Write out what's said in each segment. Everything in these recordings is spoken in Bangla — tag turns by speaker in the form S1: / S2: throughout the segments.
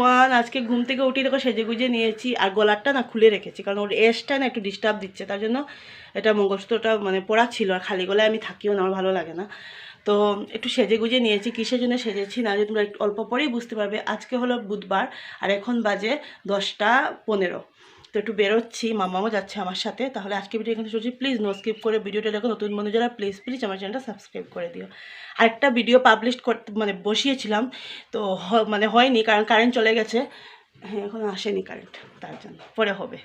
S1: এভরিওয়ান, আজকে ঘুম থেকে উঠে দেখো সেজে গুজে নিয়েছি আর গলারটা না খুলে রেখেছি কারণ ওর এসটা না একটু ডিস্টার্ব দিচ্ছে, তার জন্য এটা মঙ্গলসূত্রটা মানে পরা ছিল আর খালি গলায় আমি থাকিও না, আমার ভালো লাগে না। তো একটু সেজে গুজে নিয়েছি। কিসের জন্য সেজেছি না যে তোমরা একটু অল্প পরেই বুঝতে পারবে। আজকে হলো বুধবার আর এখন বাজে 10টা 15। তো একটু বেরোচ্ছি, মামাও যাচ্ছে আমার সাথে। তাহলে আজকে ভিডিও এখানে চলছি, প্লিজ নো স্কিপ করে ভিডিওটা দেখো। নতুন বন্ধু যারা প্লিজ প্লিজ আমার চ্যানেলটা সাবস্ক্রাইব করে দিও। আরেকটা ভিডিও পাবলিশ করতে মানে বসিয়েছিলাম, তো মানে হয়নি কারণ কারেন্ট চলে গেছে। হ্যাঁ, এখন আসেনি কারেন্ট, তার জন্য পরে হবে।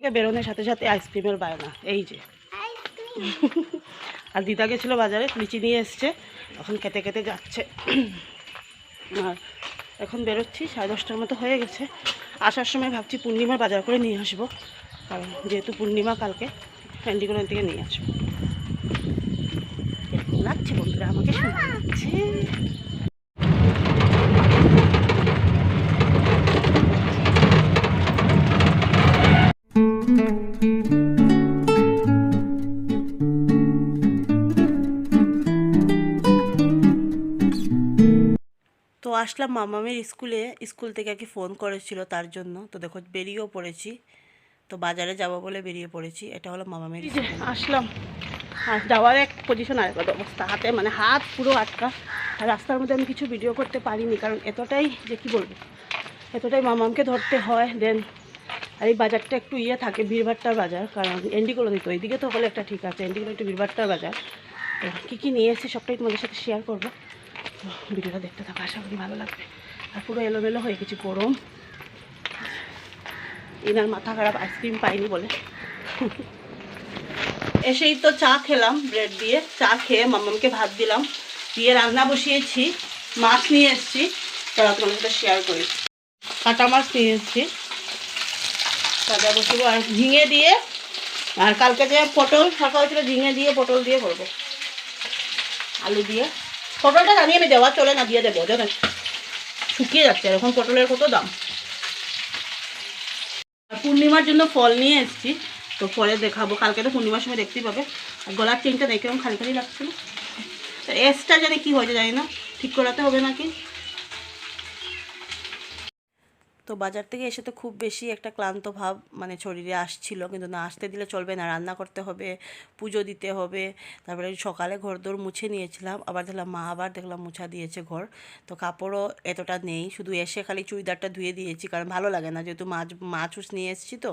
S1: বেরোনোর সাথে সাথে আইসক্রিমের বায়না, এই যে আর দিদা গেছিলো বাজারে, লিচি নিয়ে এসছে, এখন খেতে খেতে যাচ্ছে। আর এখন বেরোচ্ছি, 10:30টার মতো হয়ে গেছে। আসার সময় ভাবছি পূর্ণিমার বাজার করে নিয়ে আসবো, কারণ যেহেতু পূর্ণিমা কালকে ক্যান্ডিগুলোর থেকে নিয়ে আসবো। এরকম লাগছে বন্ধুরা, আমাকে শোনা যাচ্ছে। তো আসলাম মামামের স্কুল থেকে আর কি ফোন করেছিল তার জন্য। তো দেখো বেরিয়েও পড়েছি, তো বাজারে যাব বলে বেরিয়ে পড়েছি। এটা হলো মামামের স্কুল। আসলাম, আর যাওয়ার এক পজিশন আর অবস্থা, হাতে মানে হাত পুরো আটকা। আর রাস্তার মধ্যে আমি কিছু ভিডিও করতে পারিনি কারণ এতটাই যে কি বলবো, এতটাই মামামকে ধরতে হয়। দেন আর এই বাজারটা একটু থাকে, ভিড়ভাট্টার বাজার, কারণ এন্ডিগুলো দিত এইদিকে তো হলে একটা ঠিক আছে, এন্ডিগুলো একটু ভিড়ভাট্টার বাজার। তো কী কী নিয়ে এসেছি সবটাই তোমাদের সাথে শেয়ার করবো। তো ভিডিওটা দেখতে থাকো, আশা করি ভালো লাগবে। আর পুরো এলোমেলো হয়ে গেছি, গরম। এনার মাথা খারাপ, আইসক্রিম পাইনি বলে। এসেই তো চা খেলাম ব্রেড দিয়ে, চা খেয়ে মামামকে ভাত দিলাম, দিয়ে রান্না বসিয়েছি। মাছ নিয়ে এসেছি, তারা তোমাদের সাথে শেয়ার করি। কাটা মাছ নিয়ে এসেছি, কাটা বসবো। আর ঝিঙে দিয়ে, আর কালকে যে পটল থাকা হয়েছিল ঝিঙে দিয়ে পটল দিয়ে করবো, আলু দিয়ে। পটলটা জানিয়ে আমি দেওয়া চলে না, দিয়ে দেবো, দেবেন শুকিয়ে যাচ্ছে এখন পটলের কত দাম। আর পূর্ণিমার জন্য ফল নিয়ে এসেছি, তো পরে দেখাবো। কালকে তো পূর্ণিমার সময় দেখতেই পাবে। আর গলার চেনটা দেখে এরকম খালি খালি লাগছিল, তো এসটা জানি কী হয়েছে জানি না, ঠিক করাতে হবে নাকি। তো বাজার থেকে এসে তো খুব বেশি একটা ক্লান্ত ভাব মানে শরীরে আসছিল, কিন্তু না আসতে দিলে চলবে না, রান্না করতে হবে, পুজো দিতে হবে। তারপরে সকালে ঘরদোর মুছে নিয়েছিলাম, আবার দেখলাম মা আবার দেখলাম মুছা দিয়েছে ঘর। তো কাপড়ও এতটা নেই, শুধু এসে খালি চুড়িদারটা ধুয়ে দিয়েছি, কারণ ভালো লাগে না, যেহেতু মাছ নিয়ে এসেছি। তো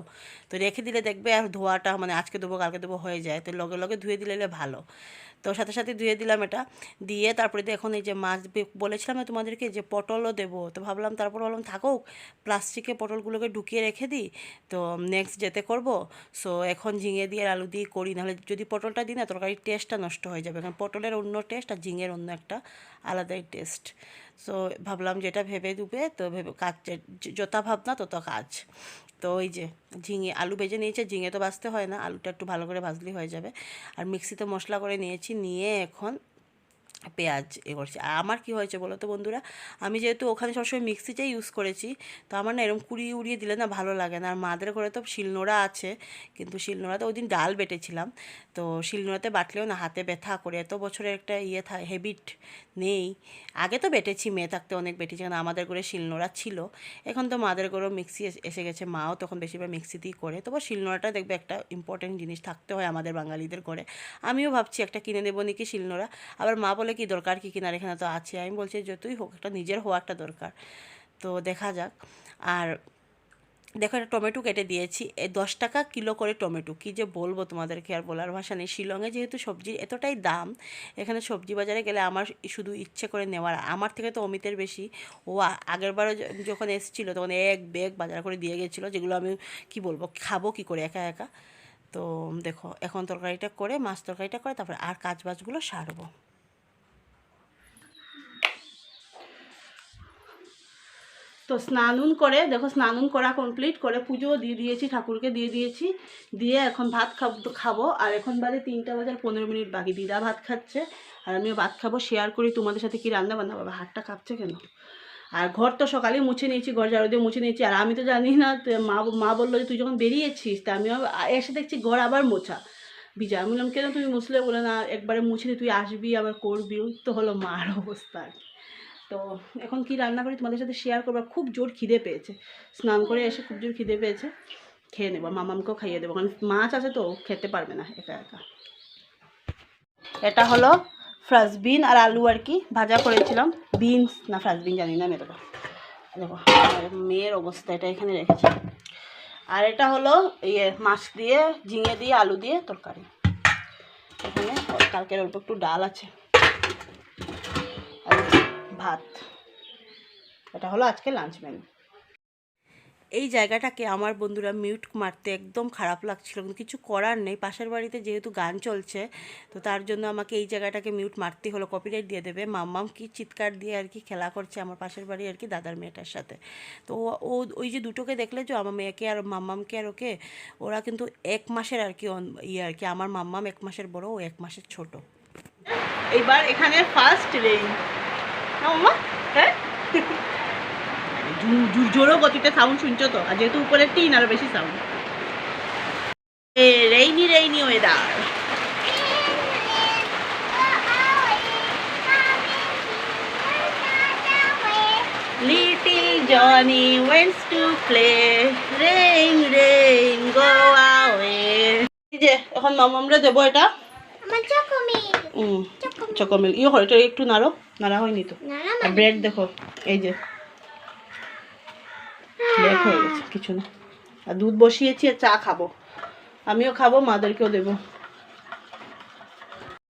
S1: রেখে দিলে দেখবে আর ধোয়াটা মানে আজকে দেবো কালকে দেবো হয়ে যায়, তো লগে লগে ধুয়ে দিলে ভালো। তো সাথে সাথে ধুয়ে দিলাম এটা দিয়ে। তারপরে এখন এই যে মাছ বলেছিলাম না তোমাদেরকে যে পটলও দেবো, তো ভাবলাম তারপর ভাবলাম থাকুক, প্লাস্টিকে পটলগুলোকে ঢুকিয়ে রেখে দিই, তো নেক্সট যেতে করব। সো এখন ঝিঙে দিয়ে আলু দিয়ে করি, নাহলে যদি পটলটা দিই না তরকারির টেস্টটা নষ্ট হয়ে যাবে, কারণ পটলের অন্য টেস্ট আর ঝিঙের অন্য একটা আলাদাই টেস্ট। সো ভাবলাম যেটা ভেবে দুবে, তো ভেবে কাজ, যথা ভাবনা তত কাজ। তো ওই যে ঝিঙে আলু ভেজে নিয়েছে, ঝিঙে তো ভাজতে হয় না, আলুটা একটু ভালো করে ভাজলেই হয়ে যাবে। আর মিক্সিতে মশলা করে নিয়েছি, নিয়ে এখন পেঁয়াজ করছি। আর আমার কী হয়েছে বলো তো বন্ধুরা, আমি যেহেতু ওখানে সবসময় মিক্সিটাই ইউজ করেছি, তো আমার না এরকম কুড়িয়ে উড়িয়ে দিলে না ভালো লাগে না। আর মাদের ঘরে তো শিলনোড়া আছে, কিন্তু শিলনোড়াতে ওই দিন ডাল বেটেছিলাম, তো শিলনোড়াতে বাটলেও না হাতে ব্যথা করে, এত বছরের একটা হ্যাবিট নেই। আগে তো বেটেছি, মেয়ে থাকতে অনেক বেটেছি, কারণ আমাদের ঘরে শিলনোড়া ছিল। এখন তো মাদের ঘরেও মিক্সি এসে গেছে, মাও তখন বেশিরভাগ মিক্সিতেই করে। তবু শিলনোড়াটা দেখবে একটা ইম্পর্টেন্ট জিনিস থাকতে হয় আমাদের বাঙালিদের ঘরে। আমিও ভাবছি একটা কিনে দেবো নাকি শিলনোড়া। আবার মা বলে কি দরকার কি কেনার, এখানে তো আছে। আমি বলছি যতই হোক একটা নিজের হওয়া একটা দরকার, তো দেখা যাক। আর দেখো একটা টমেটো কেটে দিয়েছি, 10 টাকা কিলো করে টমেটো, কী যে বলবো তোমাদেরকে, আর বলার ভাষা নেই। শিলংয়ে যেহেতু সবজির এতটাই দাম, এখানে সবজি বাজারে গেলে আমার শুধু ইচ্ছে করে নেওয়ার, আমার থেকে তো অমিতের বেশি। ও আগেরবারও যখন এসেছিলো তখন এক ব্যাগ বাজার করে দিয়ে গেছিলো, যেগুলো আমি কি বলবো খাবো কি করে একা একা। তো দেখো এখন তরকারিটা করে, মাছ তরকারিটা করে তারপরে আর কাজ বাজগুলো সারবো। তো স্নান করে দেখো, স্নান করা কমপ্লিট করে পুজোও দিয়ে দিয়েছি, ঠাকুরকে দিয়ে দিয়েছি, দিয়ে এখন ভাত খাবো। আর এখন বাজে 3টা বাজার 15 মিনিট বাকি, দিদা ভাত খাচ্ছে আর আমিও ভাত খাবো। শেয়ার করি তোমাদের সাথে কি রান্না বান্না। বাবা হাতটা কাঁপছে কেন। আর ঘর তো সকালেই মুছে নিয়েছি, ঘর ঝাড়ু দিয়ে মুছে নিয়েছি। আর আমি তো জানি না, মা বললো যে তুই যখন বেরিয়েছিস, তা আমিও এসে দেখছি ঘর আবার মোছা ভিজা। আমি বললাম কেন তুমি মুছলে, বলে না একবারে মুছে তুই আসবি আবার করবি। তো হলো মার অবস্থা। তো তো এখন কি রান্না করি তোমাদের সাথে শেয়ার করবো। খুব জোর খিদে পেয়েছে, স্নান করে এসে খুব জোর খিদে পেয়েছে, খেয়ে নেবো। মামামকেও খাইয়ে দেবো, কারণ মাছ আছে তো খেতে পারবে না একা একা। এটা হলো ফ্রাসবিন আর আলু আর কি ভাজা করেছিলাম, বিনস না ফ্রাসবিন জানি না মেয়েটা। দেখো মেয়ের অবস্থা, এটা এখানে রেখেছি। আর এটা হলো ইয়ে মাছ দিয়ে ঝিঙে দিয়ে আলু দিয়ে তরকারি। এখানে কালকের অল্প একটু ডাল আছে আর ভাত। এটা হলো আজকে লাঞ্চ মেনু। এই জায়গাটাকে আমার বন্ধুরা মিউট মারতে একদম খারাপ লাগছিল, কিন্তু কিছু করার নেই, পাশের বাড়িতে যেহেতু গান চলছে তো তার জন্য আমাকে এই জায়গাটাকে মিউট মারতে হলো, কপিরাইট দিয়ে দেবে। মাম্মাম কি চিৎকার দিয়ে আর কি খেলা করছে আমার পাশের বাড়ি আর কি দাদার মেয়েটার সাথে। তো ও ওই যে দুটোকে দেখলে যে আমার মেয়েকে আর মাম্মামকে আর ওকে, ওরা কিন্তু 1 মাসের আর কি ইয়ে আর কি, আমার মাম্মাম 1 মাসের বড়, ও 1 মাসের ছোট। এইবার এখানে ফার্স্ট রেইন না মাম্মা, হ্যাঁ জোরো গতিতে সাউন্ড শুনছো তো, আর যেহেতু উপরে টিন আরো বেশি sound. Rainy rainy weather. Little Johnny wants to play. Rain, rain, go away. এই যে এখন মামামরা দেবো এটা
S2: আমার চকোমিল।
S1: চকোমিল ইয়ে হয়, এটা একটু নাড়া হয়নি তো। আর ব্রেড দেখো, এই যে ব্রেক হয়ে গেছে, কিছু না। আর দুধ বসিয়েছি, আর চা খাবো, আমিও খাবো, মাদেরকেও দেবো।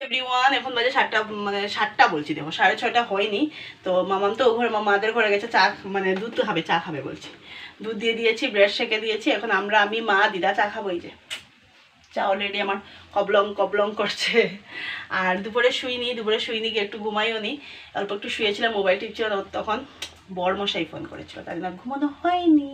S1: এভরিওয়ান, এখন বাজে 7টা, মানে 7টা বলছি, দেখো 6:30 হয়নি। তো মামাম তো ঘরে, মামাদের ঘরে গেছে চা, মানে দুধ তো খাবে, চা খাবে বলছি। দুধ দিয়ে দিয়েছি, ব্রেড সেকে দিয়েছি। এখন আমি মা দিদা চা খাবো। এই যে চা অলরেডি আমার কবলং কবলং করছে। আর দুপুরে শুইনি গিয়ে একটু ঘুমাইও নি, অল্প একটু শুয়েছিলাম, মোবাইল টিপছিলাম, তখন বড়মশাই ফোন করেছিল, তাই জন্য ঘুমানো হয়নি।